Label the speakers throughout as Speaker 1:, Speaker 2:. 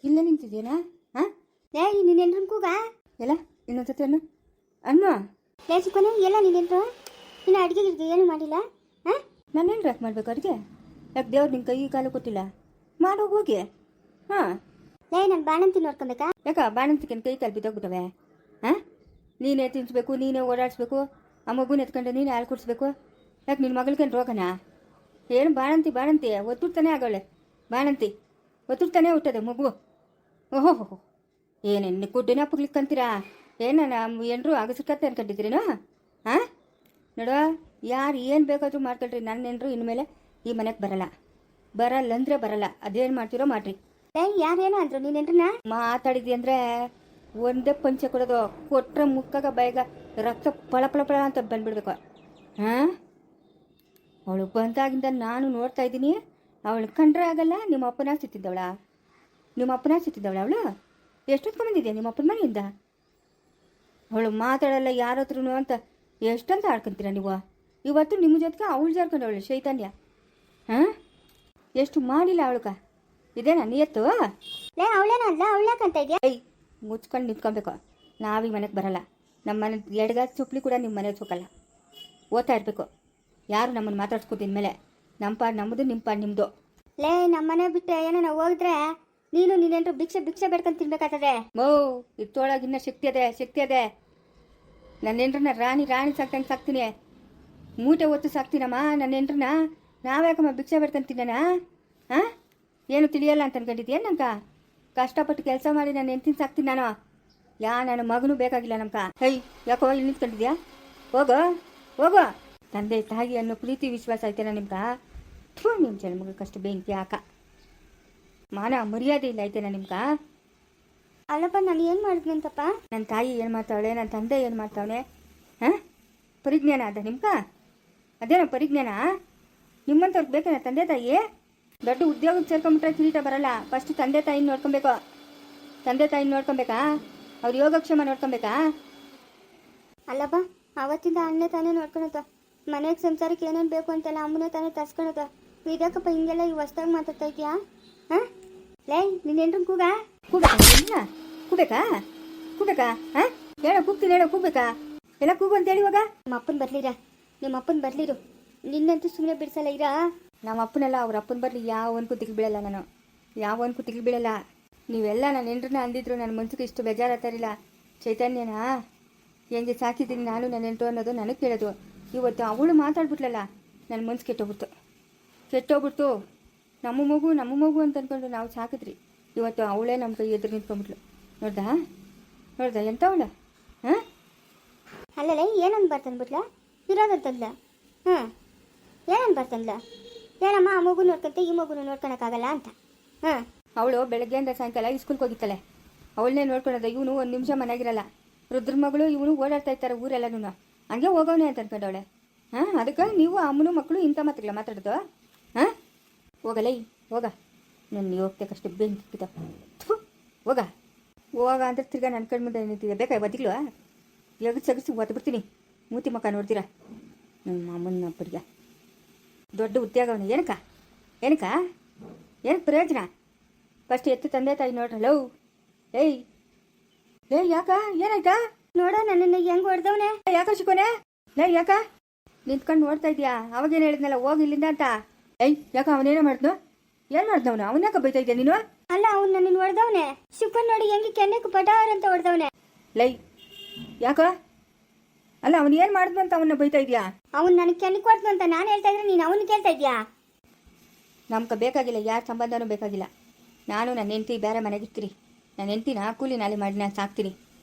Speaker 1: ಇಲ್ಲೇ ನಿಂತಿದ್ಯೇನಾ? ಹಾಂ
Speaker 2: ಲೇ ನೀನು ಎಂಟ್ರನ್ ಕೂಗ
Speaker 1: ಎಲ್ಲ ಇನ್ನೊಂದ್ಸತಿ ಅನ್ನು
Speaker 2: ಲೇ ಚಿಕ್ಕನು ಎಲ್ಲ ನೀನೆಂಟ್ರು ಇನ್ನು ಅಡುಗೆ ಗಿಡ್ಗೆ ಏನು ಮಾಡಿಲ್ಲ. ಹಾಂ
Speaker 1: ನಾನೇನು ಯಾಕೆ ಮಾಡ್ಬೇಕು ಅಡುಗೆ? ಯಾಕೆ ದೇವ್ರು ನಿನ್ನ ಕೈ ಕಾಲು ಕೊಟ್ಟಿಲ್ಲ? ಮಾಡೋಗಿ ಹೋಗಿ. ಹಾಂ
Speaker 2: ಲೇ ನಾನು ಬಾಣಂತಿ ನೋಡ್ಕೊಬೇಕಾ?
Speaker 1: ಯಾಕ ಬಾಣಂತಿಕೇನು ಕೈ ಕಾಲು ಬಿದ್ದೋಗ್ಬಿಟ್ಟವೆ? ಹಾಂ ನೀನೇ ತಿನ್ನಿಸ್ಬೇಕು, ನೀನೇ ಓಡಾಡಿಸ್ಬೇಕು, ಆ ಮಗುನ ಎತ್ಕೊಂಡು ನೀನೇ ಹಾಲು ಕುಡಿಸ್ಬೇಕು. ಯಾಕೆ ನಿನ್ನ ಮಗಳ್ಕೇನು ರೋಗನಾ? ಏನು ಬಾಣಂತಿ ಒತ್ತುಡ್ತಾನೆ ಆಗೋಳೆ. ಬಾಣಂತಿ ಒತ್ತುಡ್ತಾನೆ ಹುಟ್ಟದೆ ಮಗು. ಓಹೋ ಏನೇನು ಗುಡ್ಡಿನ ಪುಗ್ಲಿಕ್ಕಂತೀರಾ? ಏನು ನಮ್ಮ ಏನರು ಅಗಸಕತ್ತೆ ಅನ್ಕೊಂಡಿದ್ದೀರೇನೋ? ಹಾಂ ನೋಡುವ, ಯಾರು ಏನು ಬೇಕಾದರೂ ಮಾಡ್ಕೊಳ್ರಿ. ನನ್ನ ಏನರು ಇನ್ಮೇಲೆ ಈ ಮನೆಗೆ ಬರಲ್ಲ ಅಂದರೆ ಬರಲ್ಲ. ಅದೇನು ಮಾಡ್ತೀರೋ ಮಾಡ್ರಿ.
Speaker 2: ಲೇ ಯಾರೇನೋ ಅಂದರು ನೀನೆಂಟ್ರನ್ನ
Speaker 1: ಮಾತಾಡಿದ್ವಿ ಅಂದರೆ ಒಂದೇ ಪಂಚೆ ಕೊಡೋದು. ಕೊಟ್ರೆ ಮುಕ್ಕಾಗ ಬೈಗ ರಕ್ತ ಪಳ ಅಂತ ಬಂದ್ಬಿಡ್ಬೇಕು. ಹಾಂ ಅವಳು ಬಂದಾಗಿಂದ ನಾನು ನೋಡ್ತಾ ಇದ್ದೀನಿ. ಅವಳು ಕಂಡ್ರೆ ಆಗಲ್ಲ. ನಿಮ್ಮ ಅಪ್ಪನ ಸಿತ್ತಿದ್ದವಳ ಅವಳು. ಎಷ್ಟೊತ್ಕೊಂಡು ಬಂದಿದ್ಯಾ ನಿಮ್ಮ ಅಪ್ಪನ ಮನೆಯಿಂದ? ಅವಳು ಮಾತಾಡಲ್ಲ ಯಾರ ಹತ್ರನೂ ಅಂತ ಎಷ್ಟಂತ ಆಡ್ಕೊಂತೀರ ನೀವು? ಇವತ್ತು ನಿಮ್ಮ ಜೊತೆಗೆ ಅವಳು ಜಾರ್ಕೊಂಡವಳು ಶೈತಾನ್ಯ. ಹಾಂ ಎಷ್ಟು ಮಾಡಿಲ್ಲ ಅವಳಕ. ಇದೇನಾ ನಿಯತ್ತು?
Speaker 2: ಲೇ ಅವಳೇನ ಅಲ್ಲ ಅವಳ್ಯಾಕಂತ ಇದೆಯಾ?
Speaker 1: ಮುಚ್ಕೊಂಡು ನಿಂತ್ಕೊಬೇಕು. ನಾವೀ ಮನೆಗೆ ಬರಲ್ಲ. ನಮ್ಮ ಮನೆ ಎಡಗಾದ ಚುಪ್ಲಿ ಕೂಡ ನಿಮ್ಮ ಮನೆಗೆ ಹೋಗಲ್ಲ. ಓದ್ತಾ ಇರಬೇಕು. ಯಾರು ನಮ್ಮನ್ನು ಮಾತಾಡ್ಸ್ಕೊತಿದ ಮೇಲೆ ನಮ್ಮ ಪಾಡು ನಮ್ಮದು, ನಿಮ್ಮ ಪಾಡು ನಿಮ್ಮದು.
Speaker 2: ಲೇ ನಮ್ಮ ಮನೆ ಬಿಟ್ಟು ಏನೋ ನಾವು ಹೋಗಿದ್ರೆ ನೀನು ನೀನೆಂಟ್ರು ಭಿಕ್ಷೆ ಬೇಡ್ಕೊಂಡು ತಿನ್ಬೇಕಾಗ್ತದೆ.
Speaker 1: ಇತ್ತೊಳಗೆ ಇನ್ನೂ ಶಕ್ತಿ ಅದೆ. ನನ್ನ ಹೆಂಡ್ರನ್ನ ರಾಣಿ ಸಾಕ್ತಂಗೆ ಸಾಕ್ತೀನಿ. ಮೂಟೆ ಹೊತ್ತು ಸಾಕ್ತೀನಮ್ಮ ನನ್ನ ಹೆಂಡ್ರನ್ನ. ನಾವ್ಯಾಕಮ್ಮ ಭಿಕ್ಷೆ ಬೇಡ್ಕೊಂಡು ತಿನ್ನೋಣ? ಹಾಂ ಏನು ತಿಳಿಯಲ್ಲ ಅಂತ ಅನ್ಕೊಂಡಿದ್ಯೇನು? ನಮ್ಕ ಕಷ್ಟಪಟ್ಟು ಕೆಲಸ ಮಾಡಿ ನಾನು ಹೆಂಡ್ತಿನ ಸಾಕ್ತೀನಿ ನಾನು. ನನ್ನ ಮಗನೂ ಬೇಕಾಗಿಲ್ಲ ನಮ್ಕ. ಯಾಕೋ ಇಲ್ಲಿ ನಿಂತ್ಕೊಂಡಿದ್ಯಾ? ಹೋಗೋ. ತಂದೆ ತಾಯಿ ಅನ್ನೋ ಪ್ರೀತಿ ವಿಶ್ವಾಸ ಐತೆನಾ ನಿಮ್ಗೆ? ನಿಮ್ಮ ಜನ ಮಗಕ್ಕಷ್ಟು ಬೆಂಕಿ ಹಾಕ. ಮಾನ ಮರ್ಯಾದೆ ಇಲ್ಲ ಐತೆನಾ ನಿಮ್ಗೆ?
Speaker 2: ಅಲ್ಲಪ್ಪ ನಾನು ಏನು ಮಾಡಿದ್ನಿ ಅಂತಪ್ಪ?
Speaker 1: ನನ್ನ ತಾಯಿ ಏನು ಮಾಡ್ತಾವಳೆ, ನನ್ನ ತಂದೆ ಏನು ಮಾಡ್ತಾವನೆ? ಹಾಂ ಪರಿಜ್ಞಾನ ಅದ ನಿಮ್ಗೆ? ಅದೇನೋ ಪರಿಜ್ಞಾನ ನಿಮ್ಮಂಥವ್ರಿಗೆ ಬೇಕೇನ ತಂದೆ ತಾಯಿ? ದೊಡ್ಡ ಉದ್ಯೋಗಕ್ಕೆ ಸೇರ್ಕೊಂಬಿಟ್ರೆ ಕಿರೀಟ ಬರಲ್ಲ. ಫಸ್ಟ್ ತಂದೆ ತಾಯಿನ ನೋಡ್ಕೊಬೇಕಾ? ಅವ್ರ ಯೋಗಕ್ಷೇಮ ನೋಡ್ಕೊಬೇಕಾ?
Speaker 2: ಅಲ್ಲಪ್ಪ ಅವತ್ತಿಂದ ಅಣ್ಣೆ ತಾನೇ ನೋಡ್ಕೊಳತ್ತ. ಮನೆಗೆ ಸಂಸಾರಕ್ಕೆ ಏನೇನು ಬೇಕು ಅಂತೆಲ್ಲ ಅಮ್ಮನೇ ತಾನೇ ತರ್ಸ್ಕೊಳತ್ತ. ಇದಕ್ಕಪ್ಪ ಹಿಂಗೆಲ್ಲ ಈ ಹೊಸ್ದಾಗಿ ಮಾತಾಡ್ತಾ ಇದೆಯಾ? ಹಾಂ ಲೇ ನೀನೇನ್ರು
Speaker 1: ಕೂಬೇಕಾ? ಹಾಂ ಹೇಳೋ ಕೂಗ್ಬೇಕಾ? ಎಲ್ಲ ಕೂಗು ಅಂತೇಳಿ ಇವಾಗ.
Speaker 2: ನಿಮ್ಮ ಅಪ್ಪನ ಬರ್ಲಿರು. ನಿನ್ನಂತೂ ಸುಮ್ಮನೆ ಬಿಡಿಸಲ್ಲ ಇರಾ.
Speaker 1: ನಮ್ಮ ಅಪ್ಪನೆಲ್ಲ ಅವ್ರ ಅಪ್ಪನ ಬರಲಿ ಯಾವನ್ಗೂ ತಿಗಿ ಬೀಳಲ್ಲ ನಾನು. ನೀವೆಲ್ಲ ನನ್ನ ಹೆಂಡ್ರನ್ನ ಅಂದಿದ್ರು ನನ್ನ ಮನ್ಸಿಗೆ ಇಷ್ಟು ಬೇಜಾರಾಗ್ತಾರಿಲ್ಲ. ಚೈತನ್ಯನ ಹೆಂಗೆ ಸಾಕಿದ್ದೀನಿ ನಾನು ನನ್ನ ಹೆಂಡ್ರು ಅನ್ನೋದು ನನಗೆ ಕೇಳೋದು. ಇವತ್ತು ಅವಳು ಮಾತಾಡ್ಬಿಟ್ಲಲ್ಲ, ನನ್ನ ಮನ್ಸು ಕೆಟ್ಟೋಗ್ಬಿಡ್ತು. ನಮ್ಮ ಮಗು ಅಂತ ಅಂದ್ಕೊಂಡು ನಾವು ಸಾಕಿದ್ರಿ. ಇವತ್ತು ಅವಳೇ ನಮ್ಮ ಕೈ ಎದುರು ನಿಂತ್ಕೊಂಡ್ಬಿಟ್ಲು. ನೋಡ್ದ ಎಂತ ಅವಳ? ಹಾಂ
Speaker 2: ಅಲ್ಲಲ್ಲ ಏನಂದು ಬರ್ತಂದ್ಬಿಟ್ಲ ಇರೋದಂತಂದ್ಲ. ಹಾಂ ಏನಂದು ಬರ್ತಂದ್ಲ? ಏನಮ್ಮ ಆ ಮಗು ನೋಡ್ಕೊಂತೆ ಈ ಮಗುನ ನೋಡ್ಕೊಳಕ್ಕಾಗಲ್ಲ ಅಂತ. ಹಾಂ
Speaker 1: ಅವಳು ಬೆಳಗ್ಗೆಯಿಂದ ಸಾಯಂಕಾಲ ಸ್ಕೂಲ್ಗೆ ಹೋಗಿತ್ತಲೆ. ಅವಳನ್ನೇ ನೋಡ್ಕೊಳೋದ. ಇವನು ಒಂದು ನಿಮಿಷ ಮನೆಗಿರಲ್ಲ. ರುದ್ರ ಮಗಳು ಇವನು ಓಡಾಡ್ತಾ ಇರ್ತಾರೆ ಊರೆಲ್ಲನೂ. ಹಂಗೆ ಹೋಗೋನೆ ಅಂತ ಅನ್ಕೊಂಡವಳೆ. ಹಾಂ ಅದಕ್ಕೆ ನೀವು ಅಮ್ಮನೂ ಮಕ್ಕಳು ಇಂಥ ಮಾತುಗಳ ಮಾತಾಡೋದು? ಹಾಂ ಹೋಗ ನನ್ನ ಹೋಗ್ತಕ್ಕಷ್ಟು ಬೆಂಕಿದ. ಹೋಗ ಅಂದ್ರೆ ತಿರ್ಗಾ ನನ್ನ ಕಣ್ಣು ಮುಂದೆ ನಿಂತಿದೆ. ಬೇಕಾ ಬದಿಗ್ಲು ಸಗಸಿ ಒತ್ತು ಬಿಡ್ತೀನಿ. ಮೂತಿ ಮಕ್ಕ ನೋಡ್ತೀರಾ ನಮ್ಮ ಅಮ್ಮನ ಅಪ್ಪರಿಗೆ. ದೊಡ್ಡ ಉದ್ಯೋಗವನ್ನ ಏನಕ್ಕ ಪ್ರಯೋಜನ? ಫಸ್ಟ್ ಎತ್ತು ತಂದೆ ತಾಯಿ ನೋಡ್ರಲ್ಲ. ಯಾಕ ಏನಾಯ್ತಾ?
Speaker 2: ನೋಡ ನನ್ನನ್ನು ಹೆಂಗ್ ಹೊಡೆದವನೆ.
Speaker 1: ಯಾಕ ಶಿಕೋನೆ? ಯಾಕ ನಿಂತ್ಕೊಂಡು ನೋಡ್ತಾ ಇದೀಯಾ? ಅವಾಗೇನು ಹೇಳಿದ್ನಲ್ಲ ಹೋಗಿ ಇಲ್ಲಿಂದ ಅಂತ. ಯಾಕ ಅವನೇನೋ ಮಾಡಿದ್ನು? ಏನು ಮಾಡಿದ್ನವನು? ಅವನ್ಯಾಕ ಬೈತಾ ಇದ್ಯಾ ನೀನು?
Speaker 2: ಅಲ್ಲ ಅವ್ನು ನನ್ನನ್ನು ಹೊಡೆದವನೆ. ಶಿವನ್ ನೋಡಿ ಹೆಂಗೆ ಕೆನ್ನೆಗೆ ಪಟಾರ್ ಅಂತ ಹೊಡೆದವನೆ.
Speaker 1: ಯಾಕ? ಅಲ್ಲ ಅವನು ಏನು ಮಾಡಿದ್ನು ಅಂತ ಅವನ್ನ ಬೈತಾ ಇದೀಯಾ?
Speaker 2: ಅವ್ನು ನನಗೆ ಕೆನ್ನೆಗೆ ಕೊಡ್ತು ಅಂತ ನಾನು ಹೇಳ್ತಾ ಇದ್ರೆ ನೀನು ಅವನು ಕೇಳ್ತಾ ಇದೀಯಾ?
Speaker 1: ನಮ್ಗೆ ಬೇಕಾಗಿಲ್ಲ, ಯಾರ ಸಂಬಂಧನೂ ಬೇಕಾಗಿಲ್ಲ. ನಾನು ನನ್ನ ಹೆಂಡತಿ ಬೇರೆ ಮನೆಗಿರ್ತೀರಿ. ನನ್ನ ಹೆಂಡತಿನ ಕೂಲಿ ನಾಳೆ ಮಾಡಿ ನಾನು ಸಾಕ್ತೀನಿ.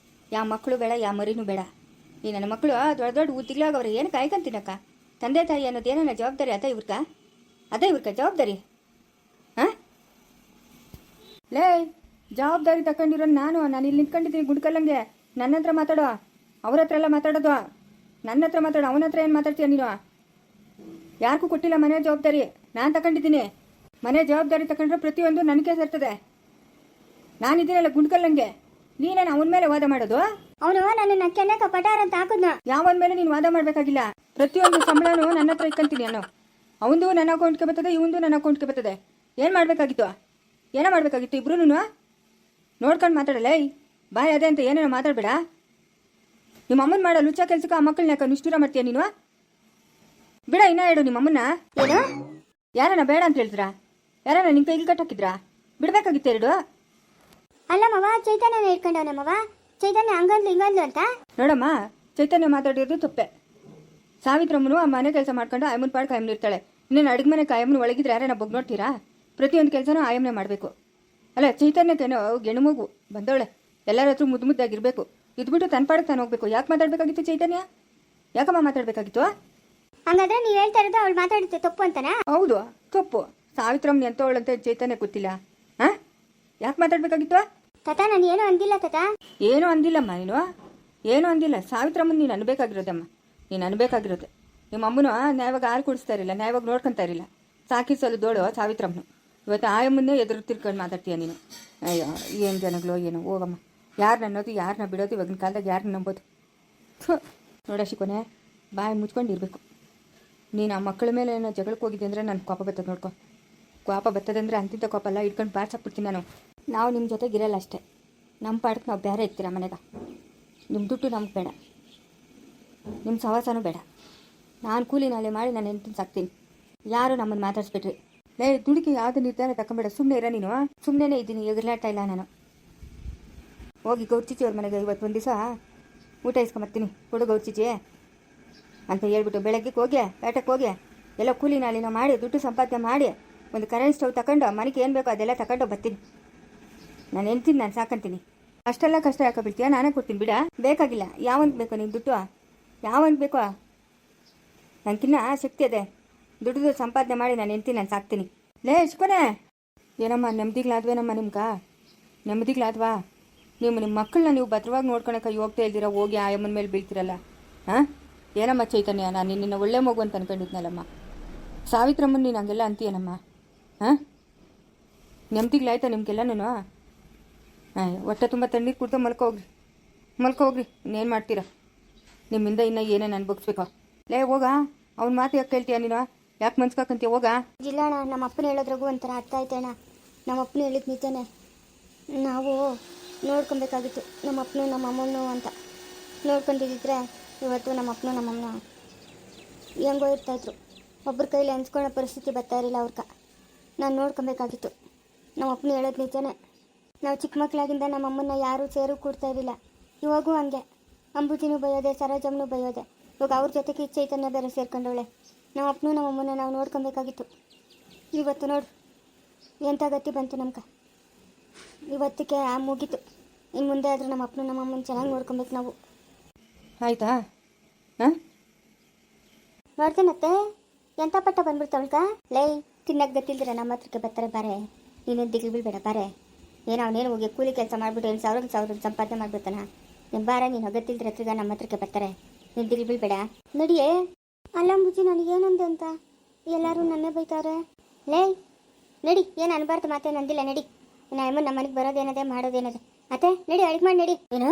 Speaker 1: ಯಾವ ಮಕ್ಕಳು ಬೇಡ, ಯಾವ ಮರಿನೂ ಬೇಡ. ಈ ನನ್ನ ಮಕ್ಕಳು ದೊಡ್ಡ ಉದ್ದಿಗ್ಲಾಗವ್ರೆ. ಏನು ಕಾಯ್ಕೊಂತೀನಕ್ಕ? ತಂದೆ ತಾಯಿ ಅನ್ನೋದು ಏನನ್ನ ಜವಾಬ್ದಾರಿ ಅದ ಇವ್ರಕ್ಕ ಜವಾಬ್ದಾರಿ? ಹಾಂ ಜವಾಬ್ದಾರಿ ತಗೊಂಡಿರೋ ನಾನು ಇಲ್ಲಿ ನಿಂತ್ಕೊಂಡಿದ್ದೀನಿ ಗುಡ್ಕಲ್ಲಂಗೆ. ನನ್ನ ಹತ್ರ ಮಾತಾಡೋ, ಅವ್ರ ಹತ್ರ ಎಲ್ಲ ಮಾತಾಡೋದು. ನನ್ನ ಹತ್ರ ಮಾತಾಡೋ, ಅವನ ಹತ್ರ ಏನು ಮಾತಾಡ್ತೀಯ ನೀನು? ಯಾರಿಗೂ ಕೊಟ್ಟಿಲ್ಲ ಮನೆ ಜವಾಬ್ದಾರಿ. ನಾನು ತಗೊಂಡಿದ್ದೀನಿ. ಮನೆ ಜವಾಬ್ದಾರಿ ತಗೊಂಡ್ರೆ ಪ್ರತಿಯೊಂದು ನನಗೆ ಸೇರ್ತದೆ. ನಾನಿದ್ದೀನಲ್ಲ ಗುಂಡ್ಕಲ್ಲಂಗೆ. ನೀನೇನು ಅವನ ಮೇಲೆ ವಾದ ಮಾಡೋದು?
Speaker 2: ಅವನು ನನ್ನ ಕೆನ್ನೆಗೆ ಪಟಾರ್ ಅಂತ ಹಾಕಿದ್ನ.
Speaker 1: ಯಾವನ ಮೇಲೆ ನೀನು ವಾದ ಮಾಡಬೇಕಾಗಿಲ್ಲ. ಪ್ರತಿಯೊಂದು ಸಂಬಳನೂ ನನ್ನ ಹತ್ರ ಇಟ್ಕೊಂತೀನಿ ನಾನು. ಅವಂದು ನನ್ನ ಅಕೌಂಟ್ಗೆ ಬರ್ತದೆ, ಇವಂದು ನನ್ನ ಅಕೌಂಟ್ಗೆ ಬರ್ತದೆ. ಏನು ಮಾಡಬೇಕಾಗಿತ್ತು? ಏನೋ ಮಾಡಬೇಕಾಗಿತ್ತು ಇಬ್ರು? ನೋಡ್ಕೊಂಡು ಮಾತಾಡಲ್ಲ ಬಾಯ್ ಅದೇ ಅಂತ ಏನೇನೋ ಮಾತಾಡಬೇಡ. ನಿಮ್ಮ ಅಮ್ಮನ ಮಾಡೋ ಲುಚ್ಚ ಕೆಲ್ಸಕ್ಕೆ ಆ ಮಕ್ಕಳನ್ನ ಯಾಕೆ ನಿಷ್ಠೂರ ಮಾಡ್ತೀಯ ನೀನು? ಬಿಡ ಇನ್ನ ಹೇಳು ನಿಮ್ಮ ಅಮ್ಮನ್ನ.
Speaker 2: ಏನು
Speaker 1: ಯಾರನ್ನ ಬೇಡ ಅಂತ ಹೇಳಿದ್ರಾ? ಯಾರನ್ನ ನಿನ್ ಕೈಗೆ ಕಟ್ಟಾಕಿದ್ರಾ? ಬಿಡ್ಬೇಕಾಗಿತ್ತು ಎರಡು.
Speaker 2: ಅಲ್ಲ ಮವ, ಚೈತನ್ಯನ ಇಟ್ಕೊಂಡವನ ಮವ. ಚೈತನ್ಯ ಹಂಗಂದ್ಲು ಹಿಂಗಂದ್ಲು ಅಂತ.
Speaker 1: ನೋಡಮ್ಮ, ಚೈತನ್ಯ ಮಾತಾಡಿರೋದು ತಪ್ಪೆ. ಸಾವಿತ್ರಮ್ಮನು ಆ ಮನೆ ಕೆಲಸ ಮಾಡ್ಕೊಂಡು ಆಯಮ್ಮನ ಪಾಡ್ ಕಾಯಮ್ಮನ ಇರ್ತಾಳೆ. ಇನ್ನೇನು ಅಡುಗೆ ಮನೆ ಕಾಯಮ್ಮನ ಒಳಗಿದ್ರೆ ಯಾರನ್ನ ಬಗ್ ನೋಡ್ತೀರಾ? ಪ್ರತಿಯೊಂದು ಕೆಲಸನೂ ಆಯಮ್ಮನೆ ಮಾಡಬೇಕು. ಅಲ್ಲ, ಚೈತನ್ಯಕ್ಕೇನೋ ಗೆಣು ಮಗು ಬಂದವಳೆ, ಎಲ್ಲರ ಹತ್ರ ಮುದ್ದು ಮುದ್ದಾಗಿರ್ಬೇಕು. ಇದ್ಬಿಟ್ಟು ತನ್ನ ಪಾಡಕ್ಕೆ ತಾನು ಹೋಗ್ಬೇಕು. ಯಾಕೆ ಮಾತಾಡಬೇಕಾಗಿತ್ತು ಚೈತನ್ಯ? ಯಾಕಮ್ಮ ಮಾತಾಡಬೇಕಾಗಿತ್ತು?
Speaker 2: ಹಂಗಾದ್ರೆ ನೀವ್ ಹೇಳ್ತಾ ಇರೋದು ಅವಳು ಮಾತಾಡುತ್ತೆ ತಪ್ಪು ಅಂತನಾ?
Speaker 1: ಹೌದು, ತಪ್ಪು. ಸಾವಿತ್ರಮ್ಮನ ಎಂತವಳಂತ ಚೈತನ್ಯ ಗೊತ್ತಿಲ್ಲ. ಹಾಂ, ಯಾಕೆ ಮಾತಾಡಬೇಕಾಗಿತ್ತು?
Speaker 2: ತಾತ ನಾನು ಏನು ಅಂದಿಲ್ಲ ತಾತ.
Speaker 1: ಏನೂ ಅಂದಿಲ್ಲಮ್ಮ ನೀನು, ಏನೂ ಅಂದಿಲ್ಲ. ಸಾವಿತ್ರಮ್ಮನ ನೀನು ಅನ್ಬೇಕಾಗಿರೋದಮ್ಮ, ನೀನು ಅನ್ಬೇಕಾಗಿರೋದು. ನಿಮ್ಮ ಅಮ್ಮನು ನ್ಯಾಯವಾಗ ಹಾಲು ಕುಡಿಸ್ತಾ ಇರಲಿಲ್ಲ, ನ್ಯಾಯವಾಗಿ ನೋಡ್ಕೊತಾ ಇರಲಿಲ್ಲ. ಸಾಕಿಸಲು ದೋಳು ಸಾವಿತ್ರಮ್ಮನು. ಇವತ್ತು ಆಯಮ್ಮನ್ನೇ ಎದುರು ತಿರ್ಕೊಂಡು ಮಾತಾಡ್ತೀಯ ನೀನು. ಅಯ್ಯೋ, ಏನು ಜನಗಳು ಏನು. ಹೋಗಮ್ಮ, ಯಾರನ್ನ ಅನ್ನೋದು, ಯಾರನ್ನ ಬಿಡೋದು, ಇವಾಗಿನ ಕಾಲದಾಗ ಯಾರನ್ನ ನಂಬೋದು? ನೋಡ ಶಿಕೋನೆ, ಬಾಯಿ ಮುಚ್ಕೊಂಡು ಇರಬೇಕು. ನೀನು ಆ ಮಕ್ಕಳ ಮೇಲೆ ಏನೋ ಜಗಳಕ್ಕೆ ಹೋಗಿದ್ದೆ ಅಂದರೆ ನನ್ನ ಕೋಪ ಬರ್ತದೆ. ನೋಡ್ಕೊ, ಕೋಪ ಬರ್ತದೆ ಅಂದರೆ ಅಂತಿದ್ದ ಕೋಪ ಎಲ್ಲ ಇಟ್ಕೊಂಡು ಬಾರ್ಸಾಕ್ಬಿಡ್ತೀನಿ ನಾನು. ನಾವು ನಿಮ್ಮ ಜೊತೆಗೆ ಇರಲ್ಲ ಅಷ್ಟೇ. ನಮ್ಮ ಪಾಡಕ್ಕೆ ನಾವು ಬೇರೆ ಇರ್ತೀರ ಮನೆಗೆ. ನಿಮ್ಮ ದುಡ್ಡು ನಮ್ಗೆ ಬೇಡ, ನಿಮ್ಮ ಸವಾಸನೂ ಬೇಡ. ನಾನು ಕೂಲಿ ನಾಳೆ ಮಾಡಿ ನಾನು ಹೆಂಡ್ತಿನ ಸಾಕ್ತೀನಿ. ಯಾರು ನಮ್ಮನ್ನು ಮಾತಾಡಿಸ್ಬಿಟ್ರಿ. ದುಡುಕಿ ಯಾವುದು ನಿರ್ಧಾರ ತಗೊಂಬೇಡ. ಸುಮ್ಮನೆ ಇರ ನೀನು. ಸುಮ್ಮನೆ ಇದ್ದೀನಿ, ಎಗರ್ಲಾಡ್ತಾ ಇಲ್ಲ ನಾನು. ಹೋಗಿ ಗೌರ್ಚಿಚಿ ಅವ್ರ ಮನೆಗೆ ಇವತ್ತು ಒಂದು ದಿವಸ ಊಟ ಇಸ್ಕೊಂಬರ್ತೀನಿ, ಕೊಡು ಗೌರ್ಚಿಚಿ ಅಂತ ಹೇಳ್ಬಿಟ್ಟು ಬೆಳಗ್ಗೆ ಹೋಗಿ ಪೇಟಕ್ಕೆ ಹೋಗಿ ಎಲ್ಲ ಕೂಲಿ ನಾಳಿನ ಮಾಡಿ ದುಡ್ಡು ಸಂಪಾದನೆ ಮಾಡಿ ಒಂದು ಕರೆಂಟ್ ಸ್ಟವ್ ತಗೊಂಡು ಮನೆಗೆ ಏನು ಬೇಕೋ ಅದೆಲ್ಲ ತಗೊಂಡು ಬರ್ತೀನಿ. ನಾನು ಹೆಂಡ್ತೀನಿ, ನಾನು ಸಾಕಂತೀನಿ. ಅಷ್ಟೆಲ್ಲ ಕಷ್ಟ ಯಾಕೆ ಬೀಳ್ತೀಯ? ನಾನೇ ಕೊಡ್ತೀನಿ ಬಿಡ. ಬೇಕಾಗಿಲ್ಲ. ಯಾವಂತ ಬೇಕೋ ನೀನು ದುಡ್ಡು? ಯಾವಂತ ಬೇಕೋ? ನನಗಿನ್ನ ಶಕ್ತಿ ಅದೇ. ದುಡ್ಡು ಸಂಪಾದನೆ ಮಾಡಿ ನಾನು ಹೆಂಡ್ತೀನಿ, ನಾನು ಸಾಕ್ತೀನಿ. ಲೇ ಇಸ್ಕೊನೆ, ಏನಮ್ಮ ನೆಮ್ಮದಿಗ್ಲಾದ್ವೇನಮ್ಮ ನಿಮ್ಗೆ? ನೆಮ್ಮದಿಗ್ಲಾದ್ವಾ? ನಿಮ್ಮ ಮಕ್ಕಳನ್ನ ನೀವು ಭದ್ರವಾಗಿ ನೋಡ್ಕೊಳಕ್ಕೆ ಹೋಗ್ತಾ ಇದ್ದೀರಾ, ಹೋಗಿ ಆಯಮ್ಮನ ಮೇಲೆ ಬೀಳ್ತೀರಲ್ಲ. ಹಾಂ, ಏನಮ್ಮ ಚೈತನ್ಯ, ನಾನು ನಿನ್ನ ಒಳ್ಳೆ ಮಗು ಅಂತ ಅನ್ಕೊಂಡಿದ್ನಲ್ಲಮ್ಮ. ಸಾವಿತ್ರಮ್ಮನ ನೀನು ಹಂಗೆಲ್ಲ ಅಂತೀಯನಮ್ಮ? ಹಾಂ, ನೆಮ್ಮದಿಗ್ಲಾಯ್ತಾ ನಿಮಗೆಲ್ಲನೂ? ಹಾಂ, ಹೊಟ್ಟೆ ತುಂಬ ತಣ್ಣೀರು ಕುಡ್ದು ಮಲ್ಕೊ ಹೋಗ್ರಿ. ಇನ್ನೇನು ಮಾಡ್ತೀರಾ? ನಿಮ್ಮಿಂದ ಇನ್ನೂ ಏನೇನು ಅನ್ಭವಿಸ್ಬೇಕು? ಲೇ ಹೋಗ, ಅವ್ನ ಮಾತು ಯಾಕೆ ಕೇಳ್ತೀಯ ನೀನು? ಯಾಕೆ ಮನ್ಸ್ಕಾಕಂತೀಯ? ಹೋಗ.
Speaker 2: ಇಲ್ಲ ಅಣ್ಣ, ನಮ್ಮ ಅಪ್ಪನ ಹೇಳೋದ್ರಾಗೂ ಒಂಥರ ಅರ್ಥ ಆಯ್ತಣ್ಣ. ನಮ್ಮ ಅಪ್ಪನ ಹೇಳಿದ್ ನಿಜನೇ. ನಾವು ನೋಡ್ಕೊಬೇಕಾಗಿತ್ತು ನಮ್ಮ ಅಪ್ಪನು ನಮ್ಮ ಅಮ್ಮನೂ ಅಂತ. ನೋಡ್ಕೊಂಡಿದ್ದಿದ್ರೆ ಇವತ್ತು ನಮ್ಮ ಅಪ್ಪನು ನಮ್ಮಮ್ಮ ಹೆಂಗೋ ಇರ್ತಾಯಿದ್ರು. ಒಬ್ಬರ ಕೈಲಿ ಅನ್ಸ್ಕೊಳ್ಳೋ ಪರಿಸ್ಥಿತಿ ಬರ್ತಾ ಇರಲಿಲ್ಲ ಅವ್ರಿಗೆ. ನಾನು ನೋಡ್ಕೊಬೇಕಾಗಿತ್ತು. ನಮ್ಮ ಅಪ್ಪನ ಹೇಳೋದು ನಿಜನೇ. ನಾವು ಚಿಕ್ಕ ಮಕ್ಕಳಾಗಿಂದ ನಮ್ಮ ಅಮ್ಮನ್ನ ಯಾರೂ ಸೇರು ಕೊಡ್ತಾ ಇರಲಿಲ್ಲ. ಇವಾಗೂ ಹಂಗೆ. ಅಂಬುಜಿನೂ ಬೈಯೋದೆ, ಸರೋಜಮ್ಮನೂ ಬೈಯೋದೆ. ಇವಾಗ ಅವ್ರ ಜೊತೆಗೆ ಚೈತನ್ಯ ಬೇರೆ ಸೇರ್ಕೊಂಡವಳೆ. ನಮ್ಮ ಅಪ್ಪನೂ ನಮ್ಮ ಅಮ್ಮನ ನಾವು ನೋಡ್ಕೊಬೇಕಾಗಿತ್ತು. ಇವತ್ತು ನೋಡು ಎಂಥ ಗತಿ ಬಂತು ನಮ್ಗೆ. ಇವತ್ತಿಗೆ ಮುಗೀತು. ಇನ್ನು ಮುಂದೆ ಆದರೂ ನಮ್ಮ ಅಪ್ಪನೂ ನಮ್ಮ ಅಮ್ಮನ ಚೆನ್ನಾಗಿ ನೋಡ್ಕೊಬೇಕು ನಾವು.
Speaker 1: ಆಯ್ತಾ? ಹಾಂ,
Speaker 2: ನೋಡ್ತೇನತ್ತೆ ಎಂಥ ಪಟ್ಟ ಬಂದ್ಬಿಡ್ತಾವಳ್ಕ. ಲೈ ತಿನ್ನಕ್ಕೆ ಗತ್ತಿಲ್ದಿರ ನಮ್ಮ ಹತ್ರಕ್ಕೆ ಬರ್ತಾರೆ. ಬಾರೆ, ನೀನೇನು ದಿಗ್ಲು ಬೀಳ್ಬೇಡ. ಬಾರೆ, ಏನೋ ಅವನೇನು ಹೋಗಿ ಕೂಲಿ ಕೆಲಸ ಮಾಡಿಬಿಟ್ಟು 1,000 ಸಂಪಾದನೆ ಮಾಡ್ಬಿಡ್ತಾನ. ನಿಮ್ಮ ಬಾರ, ನೀನು ಗತ್ತಿಲ್ದಿರ ಹತ್ರಿಗ ನಮ್ಮ ಹತ್ರಕ್ಕೆ ಬರ್ತಾರೆ. ನೀನು ದಿಗ್ಲು ಬೀಳ್ಬೇಡ. ನಡಿಯೇ. ಅಲ್ಲ ಮುಚ್ಚಿ, ನನಗೇನಂದೆ ಅಂತ ಎಲ್ಲರೂ ನನ್ನೇ ಬೈತಾರೆ. ಲೇ ನಡಿ, ಏನು ಅನ್ಬಾರ್ದು ಮಾತೇನು ಅಂದಿಲ್ಲ. ನಡಿ. ನಮ್ಮ ಮನೆಗೆ ಬರೋದೇನದೆ ಮಾಡೋದೇನದೆ. ಅತ್ತೆ ನಡಿ, ಅಡುಗೆ ಮಾಡಿ ನಡಿ. ಏನು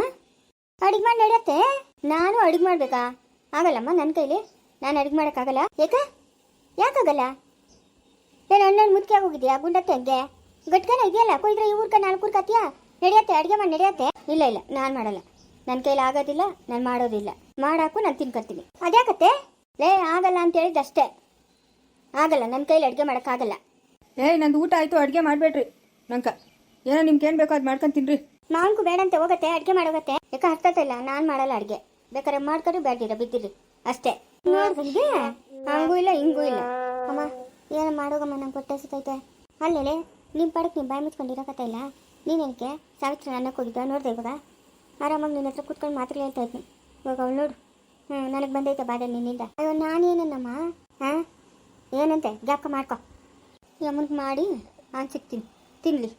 Speaker 2: ಅಡುಗೆ ಮಾಡಿ ನಡಿಯತ್ತೆ? ನಾನು ಅಡುಗೆ ಮಾಡಬೇಕಾ? ಆಗಲ್ಲಮ್ಮ ನನ್ನ ಕೈಲಿ. ನಾನು ಅಡುಗೆ ಮಾಡೋಕ್ಕಾಗಲ್ಲ. ಯಾಕಾಗಲ್ಲ? ಏನು ಅಣ್ಣನ ಮುದುಕಿ ಹೋಗಿದ್ಯಾ ಗುಂಡತ್ತೆ? ಹಂಗೆ ಗಟ್ಕನ ಇದೆಯಲ್ಲ, ಕೊಯ್ದ್ರೆ ಇವ್ರಕ 4 ಕೂರ್ಕತ್ತೀಯಾ? ನಡೆಯತ್ತೆ, ಅಡುಗೆ ಮಾಡಿ ನಡೆಯತ್ತೆ. ಇಲ್ಲ ನಾನು ಮಾಡಲ್ಲ. ನನ್ನ ಕೈಲಿ ಆಗೋದಿಲ್ಲ, ನಾನು ಮಾಡೋದಿಲ್ಲ. ಮಾಡಾಕು ನಾನು ತಿನ್ಕೊತೀನಿ. ಅದ್ಯಾಕತ್ತೆ? ಲೇ ಆಗಲ್ಲ ಅಂತ ಹೇಳಿದ್ದಷ್ಟೇ. ಆಗಲ್ಲ, ನನ್ನ ಕೈಲಿ ಅಡುಗೆ ಮಾಡೋಕ್ಕಾಗಲ್ಲ.
Speaker 1: ನಂದು ಊಟ ಆಯಿತು, ಅಡುಗೆ ಮಾಡಬೇಡ್ರಿ. ನಂಗೆ ಏನೋ ನಿಮ್ಗೇನು ಬೇಕೋ ಅದು ಮಾಡ್ಕೊಂಡು ತಿನ್ರಿ.
Speaker 2: ಮಾವನ್ಕು ಬೇಡಂತೆ ಹೋಗತ್ತೆ, ಅಡುಗೆ ಮಾಡೋಗತ್ತೆ. ಯಾಕೆ ಅರ್ಥತೆ ಇಲ್ಲ, ನಾನು ಮಾಡಲ್ಲ ಅಡುಗೆ. ಬೇಕಾದ್ರೆ ಮಾಡ್ಕೊಂಡು ಬೇಡ್ದಿರ ಬಿದ್ದಿರಿ ಅಷ್ಟೇ. ನೋಡ್ದಂಗೆ ಹಂಗೂ ಇಲ್ಲ ಹಿಂಗೂ ಇಲ್ಲ. ಅಮ್ಮ ಏನೋ ಮಾಡೋಗಮ್ಮ, ನಂಗೆ ಹೊಟ್ಟೆ ಹಸಿತೈತೆ. ಅಲ್ಲೇ ನಿಮ್ಮ ಪಾಡಕ್ಕೆ ನಿಮ್ಮ ಬಾಯಿ ಮುಚ್ಕೊಂಡಿರೋಕತ್ತ ಇಲ್ಲ. ನೀನೇನಕ್ಕೆ ಸಾವಿತ್ರಿ ಅನ್ನಕ್ಕೆ ಹೋಗಿದ್ದ ನೋಡಿದೆ. ಇವಾಗ ಆರಾಮಾಗಿ ನಿನ್ನ ಹತ್ರ ಕೂತ್ಕೊಂಡು ಮಾತ್ರ ಹೇಳ್ತಾ ಇದ್ದೀನಿ. ಇವಾಗ ಅವಳು ನೋಡು, ನನಗೆ ಬಂದೈತೆ ಬಾಧೆ ನಿನ್ನಿಂದ. ಅಯ್ಯೋ ನಾನೇನಮ್ಮ? ಹಾಂ ಏನಂತೆ ಜಾಕ ಮಾಡ್ಕೊ. ಯಮನ್ಗೆ ಮಾಡಿ ನಾನು ಸಿಗ್ತೀನಿ, ತಿನ್ಲಿ.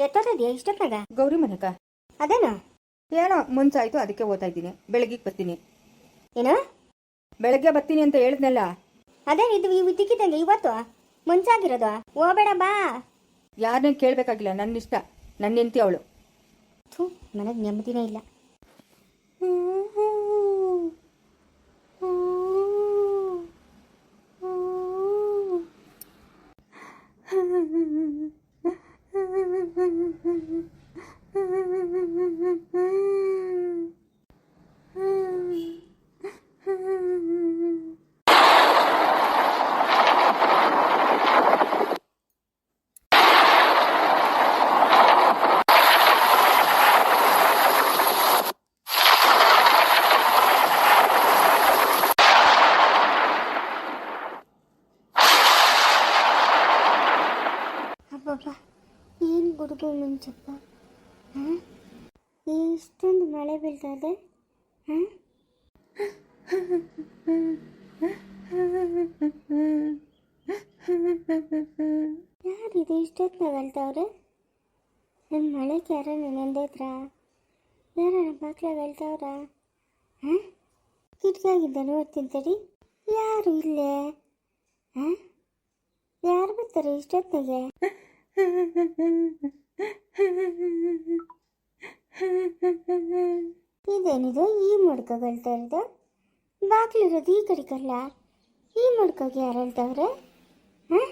Speaker 2: ಎತ್ತೋದಿದೆಯಾ ಇಷ್ಟೊತ್ತಾಗ?
Speaker 1: ಗೌರಿ ಮನೆಗ
Speaker 2: ಅದೇನಾ?
Speaker 1: ಏನೋ ಮುಂಚಾಯ್ತು, ಅದಕ್ಕೆ ಓದ್ತಾ ಇದ್ದೀನಿ. ಬೆಳಗ್ಗೆ ಬರ್ತೀನಿ.
Speaker 2: ಏನು
Speaker 1: ಬೆಳಗ್ಗೆ ಬರ್ತೀನಿ ಅಂತ ಹೇಳಿದ್ನಲ್ಲ.
Speaker 2: ಅದೇ ಇದು ಇದ್ದಕ್ಕಿದ್ದಂಗೆ ಇವತ್ತು ಮುಂಚಾಗಿರೋದು. ಹೋಗ್ಬೇಡ ಬಾ.
Speaker 1: ಯಾರನ್ನೇ ಕೇಳಬೇಕಾಗಿಲ್ಲ, ನನ್ನ ಇಷ್ಟ. ನನ್ನ ಹೆಂಡತಿ ಅವಳು.
Speaker 2: ಮನೆಗೆ ನೆಮ್ಮದಿನೇ ಇಲ್ಲ. ಅಬ್ಬಬ್ಬ ಏನು ಗುಡುಗು ಮುಂಚಪ್ಪ. ಹಾಂ ಇಷ್ಟೊಂದು ಮಳೆ ಬೀಳ್ತಾ ಇದೆ. ಹಾಂ ಯಾರಿದು ಇಷ್ಟೊತ್ತಿನಾಗ ಹೇಳ್ತಾವ್ರೆ? ನನ್ನ ಮಳೆಗೆ ಯಾರ ನೆನೆದ್ರಾ? ಯಾರ ಬಾಕ್ಲಾಗ ಹೇಳ್ತಾವ್ರ? ಹಾಂ ಕಿಟಕಿಯಾಗಿದ್ದ ನೋಡ್ತೀನಿ ತಡಿ. ಯಾರು ಇಲ್ಲೇ? ಹಾಂ ಯಾರು ಬರ್ತಾರೆ ಇಷ್ಟೊತ್ತಿನಾಗೆ? ಇದೇನಿದು ಈ ಮುಡ್ಕೋಗಳ್ತಾ ಇರೋದು? ಬಾಕ್ಲಿರೋದು ಈ ಕಡೆಗಲ್ಲ, ಈ ಮುಡ್ಕೋಗೆ ಯಾರು ಹೇಳ್ತಾವ್ರೆ? ಹಾಂ